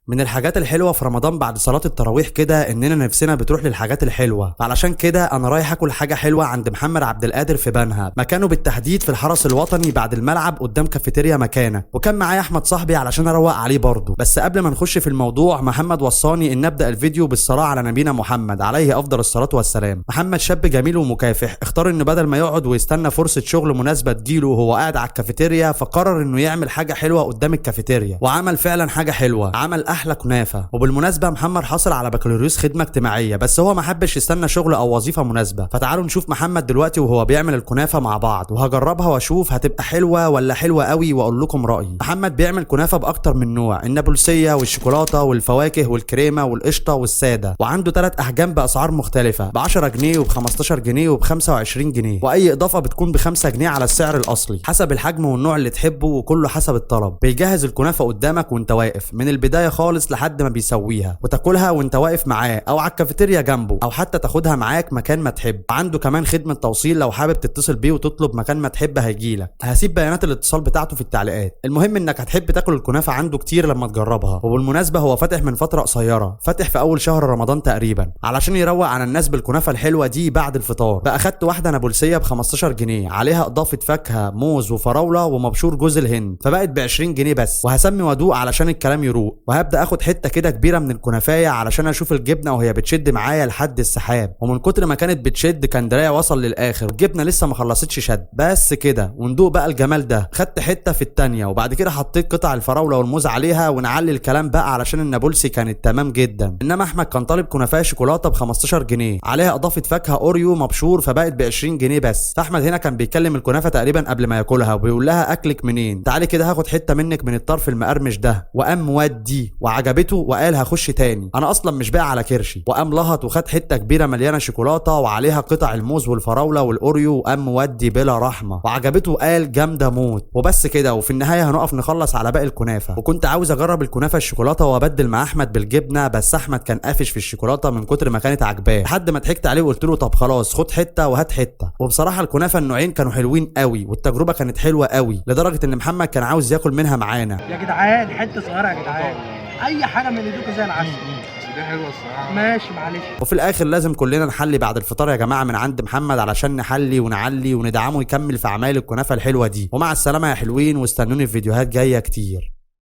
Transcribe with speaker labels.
Speaker 1: من الحاجات الحلوه في رمضان بعد صلاه التراويح كده اننا نفسنا بتروح للحاجات الحلوه، فعلشان كده انا رايح اكل حاجه حلوه عند محمد عبد القادر في بنها، مكانه بالتحديد في الحرس الوطني بعد الملعب قدام كافيتيريا مكانه، وكان معايا احمد صاحبي علشان اروق عليه برضه. بس قبل ما نخش في الموضوع محمد وصاني ان نبدا الفيديو بالصلاه على نبينا محمد عليه افضل الصلاه والسلام. محمد شاب جميل ومكافح، اختار انه بدل ما يقعد ويستنى فرصه شغل مناسبه تجيله وهو قاعد على الكافيتيريا، فقرر انه يعمل حاجه حلوه قدام الكافيتيريا، وعمل فعلا حاجه حلوه، عمل احلى كنافه. وبالمناسبه محمد حصل على بكالوريوس خدمه اجتماعيه، بس هو ما حبش يستنى شغل او وظيفه مناسبه. فتعالوا نشوف محمد دلوقتي وهو بيعمل الكنافه مع بعض، وهجربها واشوف هتبقى حلوه ولا حلوه قوي واقول لكم رايي. محمد بيعمل كنافه باكتر من نوع، النابلسيه والشوكولاته والفواكه والكريمه والقشطه والساده، وعنده 3 احجام باسعار مختلفه، ب 10 جنيه وب 15 جنيه وب 25 جنيه، واي اضافه بتكون ب 5 جنيه على السعر الاصلي حسب الحجم والنوع اللي تحبه، وكله حسب الطلب. بيجهز الكنافه قدامك وانت واقف من البدايه خالص لحد ما بيسويها، وتاكلها وانت واقف معاه او على الكافيتيريا جنبه، او حتى تاخدها معاك مكان ما تحب. عنده كمان خدمه توصيل لو حابب تتصل بيه وتطلب مكان ما تحب هيجيلك. هسيب بيانات الاتصال بتاعته في التعليقات. المهم انك هتحب تاكل الكنافه عنده كتير لما تجربها. وبالمناسبه هو فاتح من فتره قصيره، فاتح في اول شهر رمضان تقريبا، علشان يروق على الناس بالكنافه الحلوه دي بعد الفطار. بقى اخدت واحده نابلسيه ب 15 جنيه، عليها اضافه فاكهه موز وفراوله ومبشور جوز الهند، فبقت ب 20 جنيه بس. وهسمي وادوق علشان الكلام يروق، وهبدا اخد حته كده كبيره من الكنافايه علشان اشوف الجبنه وهي بتشد معايا لحد السحاب، ومن كتر ما كانت بتشد كان دراعي وصل للاخر، والجبنه لسه ما خلصتش شد. بس كده وندوق بقى الجمال ده. خدت حته في الثانيه، وبعد كده حطيت قطع الفراوله والموز عليها، ونعلي الكلام بقى علشان النابلسي كانت تمام جدا. انما احمد كان طالب كنافه شوكولاته ب 15 جنيه، عليها اضافه فاكهه اوريو مبشور، فبقت ب 20 جنيه بس. فاحمد هنا كان بيتكلم الكنافه تقريبا قبل ما ياكلها، وبيقول لها اكلك منين؟ تعالي كده هاخد حته منك من الطرف المقرمش ده. وقام ودي وعجبته وقال هخش تاني، انا اصلا مش باقي على كرشي. وقام لهط وخد حته كبيره مليانه شوكولاته وعليها قطع الموز والفراوله والاوريو، وقام ودي بلا رحمه، وعجبته وقال جامده موت. وبس كده، وفي النهايه هنقف نخلص على باقي الكنافه. وكنت عاوز اجرب الكنافه الشوكولاته وابدل مع احمد بالجبنه، بس احمد كان قافش في الشوكولاته من كتر ما كانت عجباه، لحد ما ضحكت عليه وقلت له طب خلاص خد حته وهات حته. وبصراحه الكنافه النوعين كانوا حلوين قوي، والتجربه كانت حلوه قوي لدرجه ان محمد كان عاوز ياكل منها معانا.
Speaker 2: يا جدعان حته صغيره يا جدعان، اي حاجه من ايديكم زي العسل.
Speaker 3: دي حلوه الصراحه.
Speaker 2: ماشي معلش.
Speaker 1: وفي الاخر لازم كلنا نحلي بعد الفطار يا جماعه من عند محمد، علشان نحلي ونعلي وندعمه يكمل في اعمال الكنافه الحلوه دي. ومع السلامه يا حلوين، واستنوني في فيديوهات جايه كتير.